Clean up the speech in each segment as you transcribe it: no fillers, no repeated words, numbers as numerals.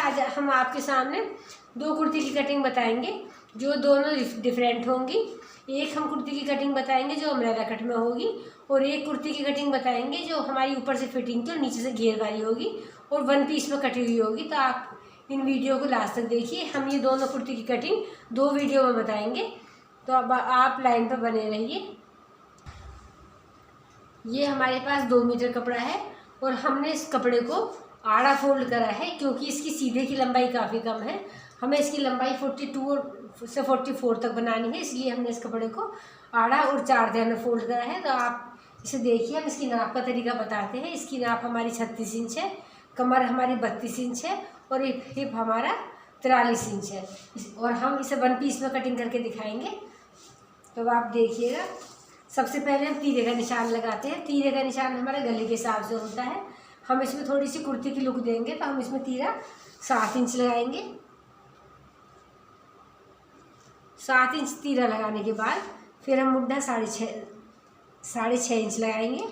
आज हम आपके सामने दो कुर्ती की कटिंग बताएंगे जो दोनों डिफरेंट होंगी। एक हम कुर्ती की कटिंग बताएंगे जो अम्ब्रेला कट में होगी, और एक कुर्ती की कटिंग बताएंगे जो हमारी ऊपर से फिटिंग की और नीचे से घेर वाली होगी और वन पीस में कटी हुई होगी। तो आप इन वीडियो को लास्ट तक देखिए। हम ये दोनों कुर्ती की कटिंग दो वीडियो में बताएंगे, तो अब आप लाइन पर बने रहिए। ये हमारे पास 2 मीटर कपड़ा है और हमने इस कपड़े को आड़ा फोल्ड करा है क्योंकि इसकी सीधे की लंबाई काफ़ी कम है। हमें इसकी लंबाई 42 से 44 तक बनानी है, इसलिए हमने इस कपड़े को आड़ा और 4 दायरे में फोल्ड करा है। तो आप इसे देखिए, हम इसकी नाप का तरीका बताते हैं। इसकी नाप हमारी 36 इंच है, कमर हमारी 32 इंच है और हिप हमारा 43 इंच है। और हम इसे वन पीस में कटिंग करके दिखाएंगे। तो आप देखिएगा, सबसे पहले हम तीरे का निशान लगाते हैं। तीरे का निशान हमारे गले के हिसाब से होता है। हम इसमें थोड़ी सी कुर्ती की लुक देंगे तो हम इसमें तीरा 7 इंच लगाएंगे। 7 इंच तीरा लगाने के बाद फिर हम मुड्ढा 6.5 इंच लगाएंगे।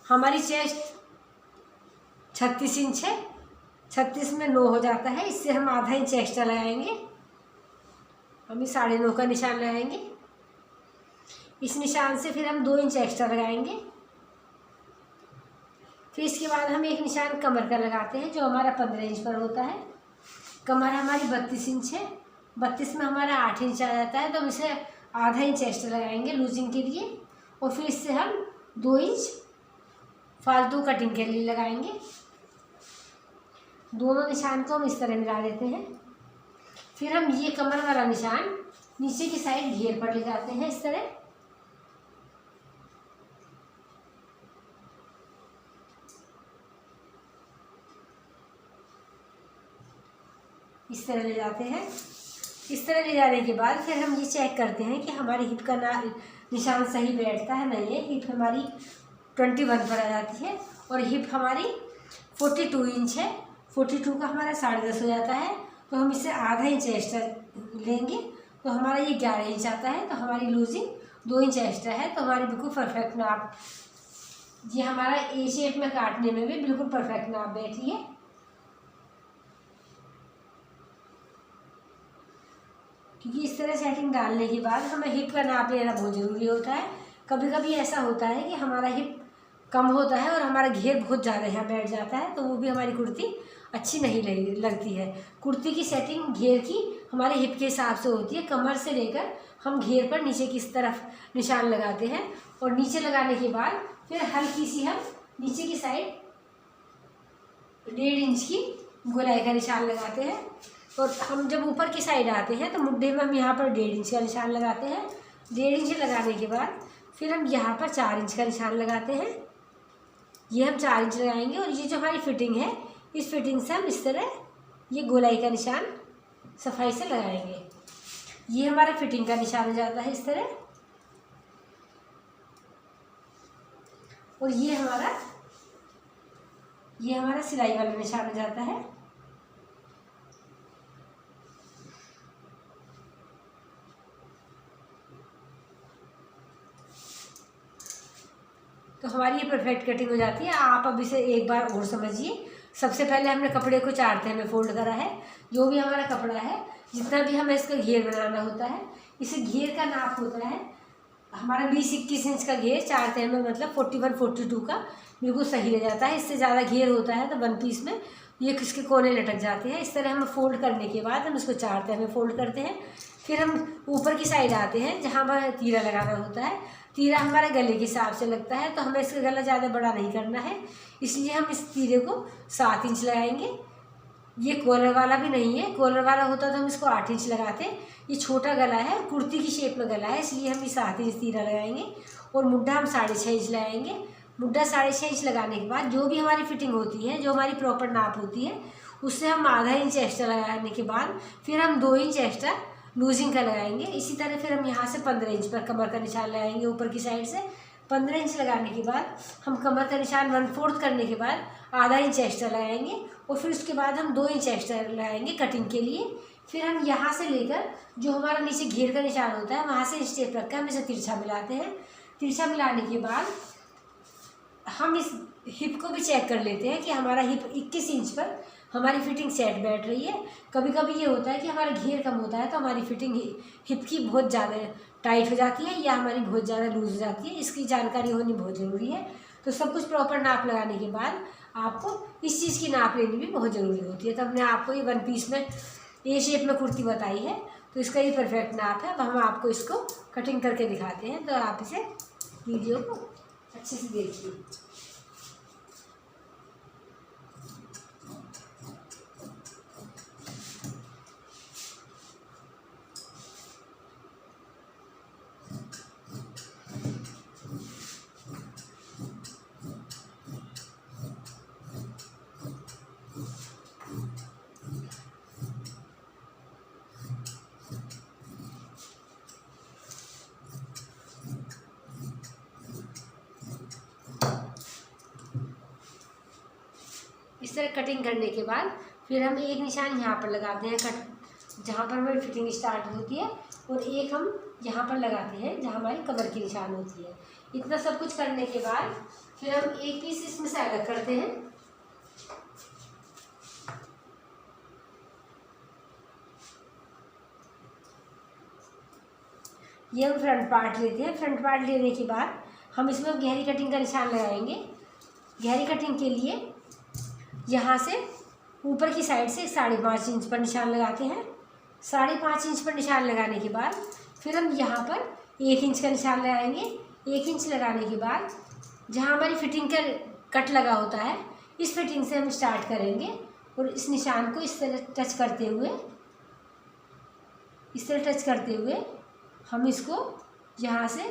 हमारी चेस्ट 36 इंच है, 36 में 9 हो जाता है, इससे हम आधा इंच एक्स्ट्रा लगाएंगे। हम ये 9.5 का निशान लगाएंगे। इस निशान से फिर हम 2 इंच एक्स्ट्रा लगाएंगे। फिर इसके बाद हम एक निशान कमर का लगाते हैं जो हमारा 15 इंच पर होता है। कमर हमारी 32 इंच है, 32 में हमारा 8 इंच आ जाता है, तो हम इसे आधा इंच एक्स्ट्रा लगाएंगे लूजिंग के लिए। और फिर इससे हम 2 इंच फालतू कटिंग के लिए लगाएंगे। दोनों निशान को हम इस तरह मिला देते हैं। फिर हम ये कमर वाला निशान नीचे की साइड घेर पर ले जाते हैं इस तरह। इस तरह ले जाते हैं। इस तरह ले जाने के बाद फिर हम ये चेक करते हैं कि हमारी हिप का निशान सही बैठता है नहीं है। हिप हमारी 21 पर आ जाती है और हिप हमारी 42 इंच है। 42 का हमारा 10.5 हो जाता है, तो हम इसे आधा इंच एक्स्ट्रा लेंगे तो हमारा ये 11 इंच आता है। तो हमारी लूजिंग 2 इंच एक्स्ट्रा है, तो हमारी बिल्कुल परफेक्ट नाप, ये हमारा ए शेप में काटने में भी बिल्कुल परफेक्ट नाप बैठी है। क्योंकि इस तरह सेटिंग डालने के बाद हमें हिप का नाप लेना बहुत ज़रूरी होता है। कभी कभी ऐसा होता है कि हमारा हिप कम होता है और हमारा घेर बहुत ज़्यादा यहाँ बैठ जाता है, तो वो भी हमारी कुर्ती अच्छी नहीं लगती है। कुर्ती की सेटिंग घेर की हमारे हिप के हिसाब से होती है। कमर से लेकर हम घेर पर नीचे की तरफ निशान लगाते हैं और नीचे लगाने के बाद फिर हल्की सी हम नीचे की साइड 1.5 इंच की गोलाई का निशान लगाते हैं। और हम जब ऊपर की साइड आते हैं तो मुड्ढे में हम यहाँ पर 1.5 इंच का निशान लगाते हैं। 1.5 इंच लगाने के बाद फिर हम यहाँ पर 4 इंच का निशान लगाते हैं। ये हम 4 इंच लगाएंगे और ये जो हमारी फिटिंग है, इस फिटिंग से हम इस तरह ये गोलाई का निशान सफाई से लगाएंगे। ये हमारा फिटिंग का निशान हो जाता है इस तरह। और ये हमारा सिलाई वाला निशान हो जाता है। तो हमारी ये परफेक्ट कटिंग हो जाती है। आप अब इसे एक बार और समझिए। सबसे पहले हमने कपड़े को 4 तह में फोल्ड करा है। जो भी हमारा कपड़ा है, जितना भी हमें इसका घेर बनाना होता है, इसे घेर का नाप होता है हमारा 20-21 इंच का घेर 4 तह में, मतलब 41-42 का बिल्कुल सही रह जाता है। इससे ज़्यादा घेर होता है तो वन पीस में ये किसके कोने लटक जाते हैं। इस तरह हम फोल्ड करने के बाद हम इसको 4 तह में फोल्ड करते हैं। फिर हम ऊपर की साइड आते हैं जहाँ पर तीरा लगाना होता है। तीरा हमारे गले के हिसाब से लगता है, तो हमें इसका गला ज़्यादा बड़ा नहीं करना है, इसलिए हम इस तीरे को 7 इंच लगाएंगे। ये कॉलर वाला भी नहीं है, कॉलर वाला होता तो हम इसको 8 इंच लगाते। ये छोटा गला है, कुर्ती की शेप में गला है, इसलिए हम ये 7 इंच तीरा लगाएंगे। और मुड्ढा हम 6.5 इंच लगाएंगे। मुड्ढा 6.5 इंच लगाने के बाद जो भी हमारी फिटिंग होती है, जो हमारी प्रॉपर नाप होती है, उससे हम आधा इंच एक्स्ट्रा लगाने के बाद फिर हम 2 इंच एक्स्ट्रा लूजिंग का लगाएंगे। इसी तरह फिर हम यहाँ से 15 इंच पर कमर का निशान लगाएंगे ऊपर की साइड से। 15 इंच लगाने के बाद हम कमर का निशान 1/4 करने के बाद आधा इंच एक्स्ट्रा लगाएंगे और फिर उसके बाद हम 2 इंच एक्स्ट्रा लगाएंगे कटिंग के लिए। फिर हम यहाँ से लेकर जो हमारा नीचे घेर का निशान होता है वहाँ से स्टेप रखकर हम इसे तिरछा मिलाते हैं। तिरछा मिलाने के बाद हम इस हिप को भी चेक कर लेते हैं कि हमारा हिप 21 इंच पर हमारी फिटिंग सेट बैठ रही है। कभी कभी ये होता है कि हमारा घेर कम होता है तो हमारी फिटिंग हिप की बहुत ज़्यादा टाइट हो जाती है या हमारी बहुत ज़्यादा लूज हो जाती है। इसकी जानकारी होनी बहुत ज़रूरी है। तो सब कुछ प्रॉपर नाप लगाने के बाद आपको इस चीज़ की नाप लेनी भी बहुत ज़रूरी होती है। तो हमने आपको ये 1 पीस में ए शेप में कुर्ती बताई है, तो इसका ये परफेक्ट नाप है। अब हम आपको इसको कटिंग करके दिखाते हैं, तो आप इसे वीडियो को अच्छे से देखिए। इस तरह कटिंग करने के बाद फिर हम एक निशान यहाँ पर लगाते हैं कट जहाँ पर हमारी फिटिंग स्टार्ट होती है, और एक हम यहाँ पर लगाते हैं जहाँ हमारी कमर की निशान होती है। इतना सब कुछ करने के बाद फिर हम एक पीस इसमें से अलग करते हैं। ये हम फ्रंट पार्ट लेते हैं। फ्रंट पार्ट लेने के बाद हम इसमें गहरी कटिंग का निशान लगाएंगे। गहरी कटिंग के लिए यहाँ से ऊपर की साइड से 5.5 इंच पर निशान लगाते हैं। 5.5 इंच पर निशान लगाने के बाद फिर हम यहाँ पर 1 इंच का निशान लगाएंगे। 1 इंच लगाने के बाद जहाँ हमारी फिटिंग का कट लगा होता है, इस फिटिंग से हम स्टार्ट करेंगे और इस निशान को इस तरह टच करते हुए हम इसको यहाँ से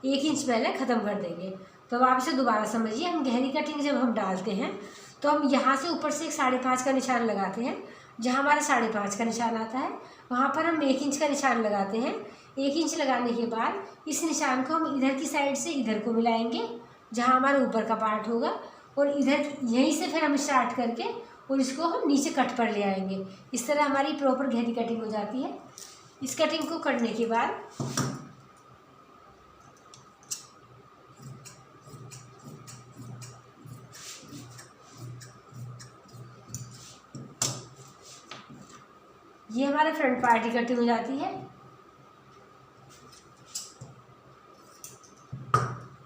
1 इंच पहले ख़त्म कर देंगे। तो अब आप इसे दोबारा समझिए। हम गहरी कटिंग जब हम डालते हैं तो हम यहाँ से ऊपर से एक 5.5 का निशान लगाते हैं। जहाँ हमारा 5.5 का निशान आता है वहाँ पर हम 1 इंच का निशान लगाते हैं। 1 इंच लगाने के बाद इस निशान को हम इधर की साइड से इधर को मिलाएंगे जहाँ हमारा ऊपर का पार्ट होगा, और इधर यहीं से फिर हम स्टार्ट करके और इसको हम नीचे कट पर ले आएंगे। इस तरह हमारी प्रॉपर गहरी कटिंग हो जाती है। इस कटिंग को करने के बाद ये हमारे फ्रंट पार्ट की कटिंग हो जाती है,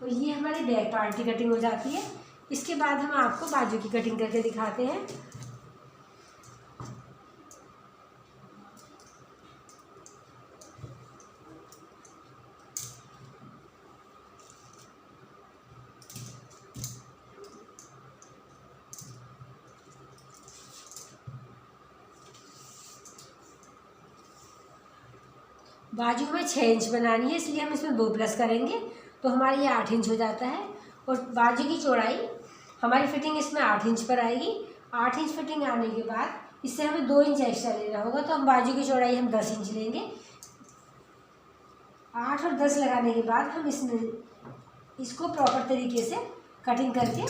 और ये हमारे बैक पार्ट की कटिंग हो जाती है। इसके बाद हम आपको बाजू की कटिंग करके दिखाते हैं। बाजू में 6 इंच बनानी है, इसलिए हम इसमें 2 प्लस करेंगे तो हमारा ये 8 इंच हो जाता है। और बाजू की चौड़ाई हमारी फिटिंग इसमें 8 इंच पर आएगी। 8 इंच फिटिंग आने के बाद इससे हमें 2 इंच एक्स्ट्रा लेना होगा, तो हम बाजू की चौड़ाई हम 10 इंच लेंगे। 8 और 10 लगाने के बाद हम इसको प्रॉपर तरीके से कटिंग करके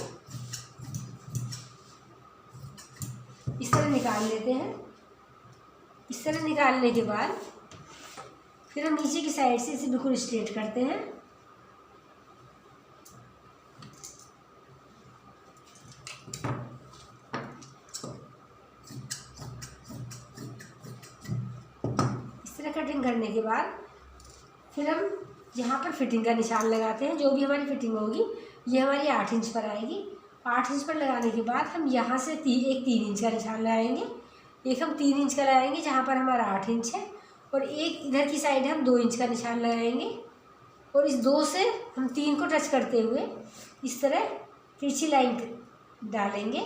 इस तरह निकाल लेते हैं। इस तरह निकालने के बाद फिर हम नीचे की साइड से इसे बिल्कुल स्ट्रेट करते हैं। इस तरह कटिंग करने के बाद फिर हम यहाँ पर फिटिंग का निशान लगाते हैं। जो भी हमारी फिटिंग होगी ये हमारी 8 इंच पर आएगी। 8 इंच पर लगाने के बाद हम यहाँ से एक 3 इंच का निशान लगाएंगे। एक हम 3 इंच का लगाएंगे जहाँ पर हमारा 8 इंच है, और एक इधर की साइड हम 2 इंच का निशान लगाएंगे, और इस 2 से हम 3 को टच करते हुए इस तरह तिरछी लाइन डालेंगे।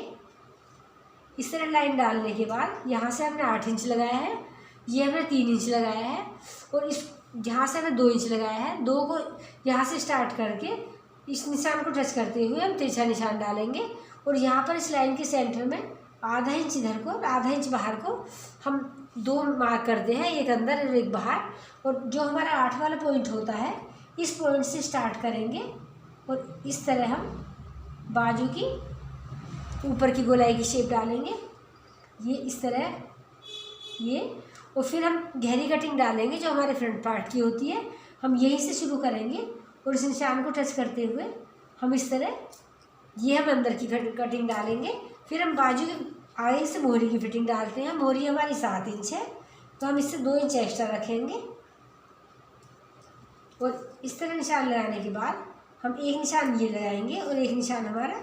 इस तरह लाइन डालने के बाद यहाँ से हमने 8 इंच लगाया है, ये हमने 3 इंच लगाया है, और इस जहाँ से हमने 2 इंच लगाया है, 2 को यहाँ से स्टार्ट करके इस निशान को टच करते हुए हम तिरछा निशान डालेंगे, और यहाँ पर इस लाइन के सेंटर में आधा इंच इधर को और आधा इंच बाहर को हम 2 मार्क करते हैं, एक अंदर और एक बाहर। और जो हमारा 8 वाला पॉइंट होता है इस पॉइंट से स्टार्ट करेंगे, और इस तरह हम बाजू की ऊपर की गोलाई की शेप डालेंगे, ये इस तरह ये। और फिर हम गहरी कटिंग डालेंगे जो हमारे फ्रंट पार्ट की होती है। हम यहीं से शुरू करेंगे और इस निशान को टच करते हुए हम इस तरह ये हम अंदर की कटिंग डालेंगे। फिर हम बाजू के आगे से मोहरी की फिटिंग डालते हैं। मोहरी हमारी 7 इंच है, तो हम इससे 2 इंच एक्स्ट्रा रखेंगे। और इस तरह निशान लगाने के बाद हम एक निशान ये लगाएंगे और एक निशान हमारा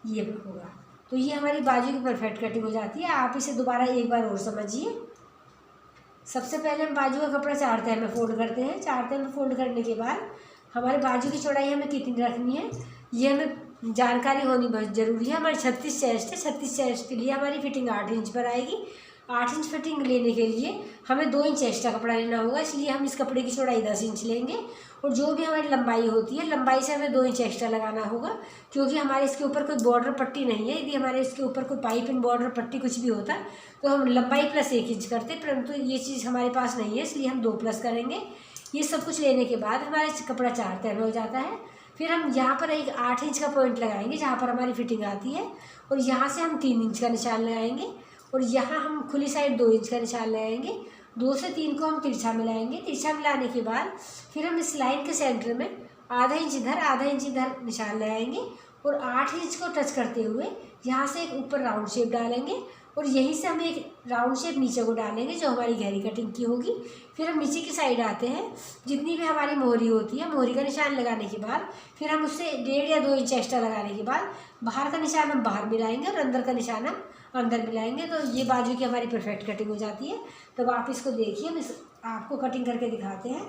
ये होगा। तो ये हमारी बाजू की परफेक्ट कटिंग हो जाती है। आप इसे दोबारा एक बार और समझिए। सबसे पहले हम बाजू का कपड़ा 4 तह में फोल्ड करते हैं। 4 तह में फोल्ड करने के बाद हमारे बाजू की चौड़ाई हमें कितनी रखनी है ये हमें जानकारी होनी बहुत ज़रूरी है। हमारी 36 चेस्ट है। 36 चेस्ट के लिए हमारी फिटिंग 8 इंच पर आएगी। 8 इंच फिटिंग लेने के लिए हमें 2 इंच एक्स्ट्रा कपड़ा लेना होगा, इसलिए हम इस कपड़े की चौड़ाई 10 इंच लेंगे। और जो भी हमारी लंबाई होती है, लंबाई से हमें 2 इंच एक्स्ट्रा लगाना होगा, क्योंकि हमारे इसके ऊपर कोई बॉर्डर पट्टी नहीं है। यदि हमारे इसके ऊपर कोई पाइप एंड बॉर्डर पट्टी कुछ भी होता तो हम लंबाई प्लस 1 इंच करते, परंतु ये चीज़ हमारे पास नहीं है, इसलिए हम 2 प्लस करेंगे। ये सब कुछ लेने के बाद हमारा कपड़ा 4 तह में हो जाता है। फिर हम यहाँ पर एक 8 इंच का पॉइंट लगाएंगे जहाँ पर हमारी फिटिंग आती है, और यहाँ से हम 3 इंच का निशान लगाएंगे, और यहाँ हम खुली साइड 2 इंच का निशान लगाएंगे। 2 से 3 को हम तिरछा मिलाएंगे। तिरछा मिलाने के बाद फिर हम इस लाइन के सेंटर में आधा इंच इधर आधा इंच इधर निशान लगाएंगे, और 8 इंच को टच करते हुए यहाँ से एक ऊपर राउंड शेप डालेंगे, और यहीं से हम एक राउंड शेप नीचे को डालेंगे जो हमारी गहरी कटिंग की होगी। फिर हम नीचे की साइड आते हैं। जितनी भी हमारी मोहरी होती है, मोहरी का निशान लगाने के बाद फिर हम उससे 1.5 या 2 इंच एक्स्ट्रा लगाने के बाद बाहर का निशान हम बाहर मिलाएंगे और अंदर का निशान हम अंदर मिलाएंगे। तो ये बाजू की हमारी परफेक्ट कटिंग हो जाती है। तब आप इसको देखिए, हम आपको कटिंग करके दिखाते हैं।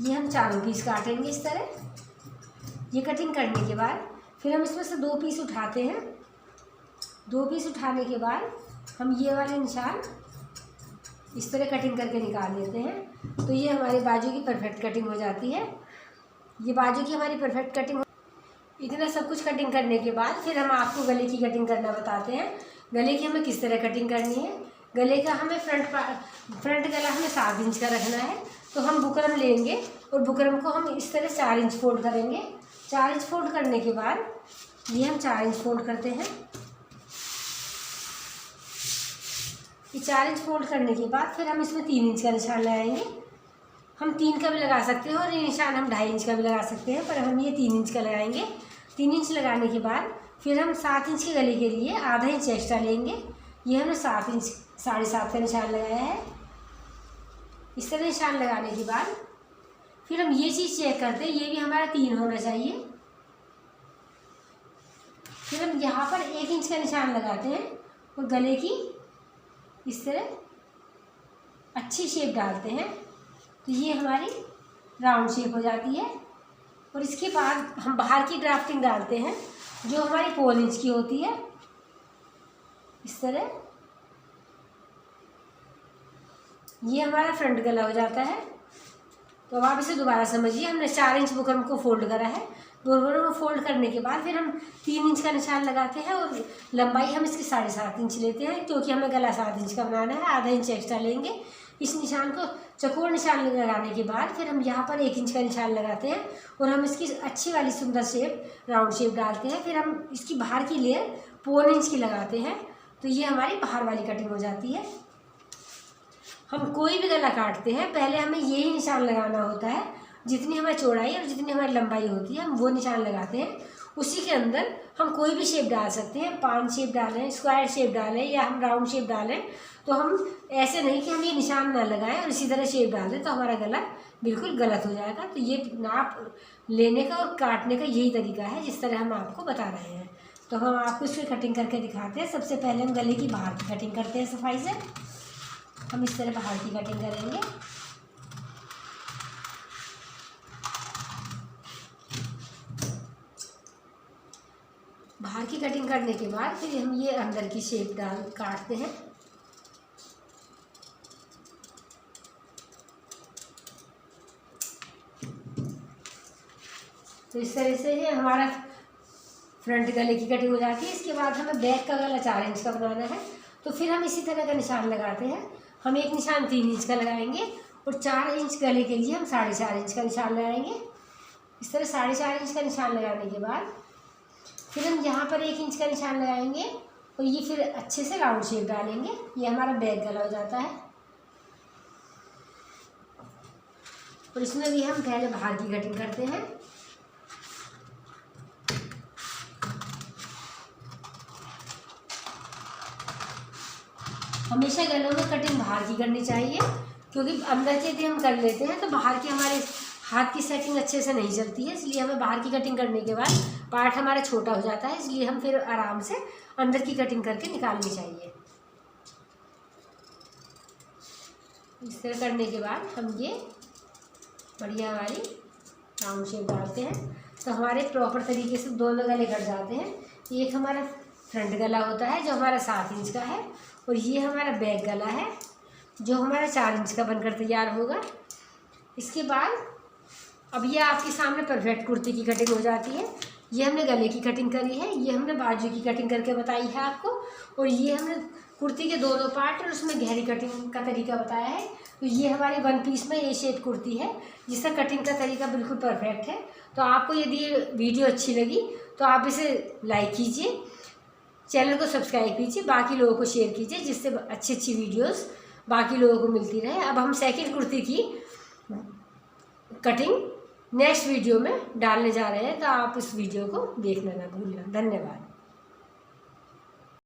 ये हम चारों पीस काटेंगे इस तरह। ये कटिंग करने के बाद फिर हम इसमें से 2 पीस उठाते हैं। 2 पीस उठाने के बाद हम ये वाले निशान इस तरह कटिंग करके निकाल लेते हैं। तो ये हमारे बाजू की परफेक्ट कटिंग हो जाती है। ये बाजू की हमारी परफेक्ट कटिंग। इतना सब कुछ कटिंग करने के बाद फिर हम आपको गले की कटिंग करना बताते हैं। गले की हमें किस तरह कटिंग करनी है। गले का हमें फ्रंट गला हमें 7 इंच का रखना है। तो हम बुकरम लेंगे और बुकरम को हम इस तरह 4 इंच फोल्ड करेंगे। 4 इंच फोल्ड करने के बाद ये हम 4 इंच फोल्ड करते हैं। ये 4 इंच फोल्ड करने के बाद फिर हम इसमें 3 इंच का निशान लगाएंगे। हम 3 का भी लगा सकते हैं और ये निशान हम 2.5 इंच का भी लगा सकते हैं, पर हम ये 3 इंच का लगाएंगे। 3 इंच लगाने के बाद फिर हम 7 इंच के गले के लिए आधा इंच एक्स्ट्रा लेंगे। ये हमने 7 इंच 7.5 का निशान लगाया है। इस तरह निशान लगाने के बाद फिर हम ये चीज़ चेक करते हैं, ये भी हमारा 3 होना चाहिए। फिर हम यहाँ पर 1 इंच का निशान लगाते हैं और गले की इस तरह अच्छी शेप डालते हैं। तो ये हमारी राउंड शेप हो जाती है। और इसके बाद हम बाहर की ड्राफ्टिंग डालते हैं जो हमारी 4 इंच की होती है। इस तरह ये हमारा फ्रंट गला हो जाता है। तो अब आप इसे दोबारा समझिए। हमने 4 इंच बुकरम को फोल्ड करा है। बुकरम को फोल्ड करने के बाद फिर हम 3 इंच का निशान लगाते हैं और लंबाई हम इसकी 7.5 इंच लेते हैं, क्योंकि हमें गला 7 इंच का बनाना है। आधा इंच एक्स्ट्रा लेंगे। इस निशान को चौकोर निशान लगाने के बाद फिर हम यहाँ पर 1 इंच का निशान लगाते हैं और हम इसकी अच्छी वाली सुंदर शेप राउंड शेप डालते हैं। फिर हम इसकी बाहर की लेयर 4 इंच की लगाते हैं। तो ये हमारी बाहर वाली कटिंग हो जाती है। हम कोई भी गला काटते हैं पहले हमें यही निशान लगाना होता है। जितनी हमारी चौड़ाई और जितनी हमारी लंबाई होती है हम वो निशान लगाते हैं। उसी के अंदर हम कोई भी शेप डाल सकते हैं। पान शेप डालें, स्क्वायर शेप डालें या हम राउंड शेप डालें। तो हम ऐसे नहीं कि हम ये निशान ना लगाएं और इसी तरह शेप डाल दें, तो हमारा गला बिल्कुल गलत हो जाएगा। तो ये नाप लेने का और काटने का यही तरीका है जिस तरह हम आपको बता रहे हैं। तो हम आपको इसकी कटिंग करके दिखाते हैं। सबसे पहले हम गले की बाहर की कटिंग करते हैं सफाई से। हम इस तरह बाहर की कटिंग करेंगे। बाहर की कटिंग करने के बाद फिर हम ये अंदर की शेप डाल काटते हैं। तो इस तरह से ये हमारा फ्रंट गले की कटिंग हो जाती है। इसके बाद हमें बैक का गला 4 इंच का बनाना है। तो फिर हम इसी तरह का निशान लगाते हैं। हम एक निशान 3 इंच का लगाएंगे और 4 इंच गले के लिए हम 4.5 इंच का निशान लगाएंगे। इस तरह 4.5 इंच का निशान लगाने के बाद फिर हम यहाँ पर 1 इंच का निशान लगाएंगे और ये फिर अच्छे से राउंड शेप डालेंगे। ये हमारा बैक गला हो जाता है। और इसमें भी हम पहले बाहर की कटिंग करते हैं। हमेशा गलों में कटिंग बाहर की करनी चाहिए, क्योंकि अंदर की यदि हम कर लेते हैं तो बाहर की हमारे हाथ की सेटिंग अच्छे से नहीं चलती है। इसलिए हमें बाहर की कटिंग करने के बाद पार्ट हमारा छोटा हो जाता है, इसलिए हम फिर आराम से अंदर की कटिंग करके निकालनी चाहिए। इस तरह करने के बाद हम ये बढ़िया वाली राउंड शेप डालते हैं, तो हमारे प्रॉपर तरीके से दोनों गले कट जाते हैं। एक हमारा फ्रंट गला होता है जो हमारा 7 इंच का है, और ये हमारा बैक गला है जो हमारा 4 इंच का बनकर तैयार होगा। इसके बाद अब ये आपके सामने परफेक्ट कुर्ती की कटिंग हो जाती है। ये हमने गले की कटिंग करी है, ये हमने बाजू की कटिंग करके बताई है आपको, और ये हमने कुर्ती के दोनों पार्ट और उसमें गहरी कटिंग का तरीका बताया है। तो ये हमारी 1 पीस में ए शेप कुर्ती है जिसका कटिंग का तरीका बिल्कुल परफेक्ट है। तो आपको यदि ये वीडियो अच्छी लगी तो आप इसे लाइक कीजिए, चैनल को सब्सक्राइब कीजिए, बाकी लोगों को शेयर कीजिए, जिससे अच्छी अच्छी वीडियोस बाकी लोगों को मिलती रहे। अब हम सेकंड कुर्ती की कटिंग नेक्स्ट वीडियो में डालने जा रहे हैं, तो आप इस वीडियो को देखना ना भूलना। धन्यवाद।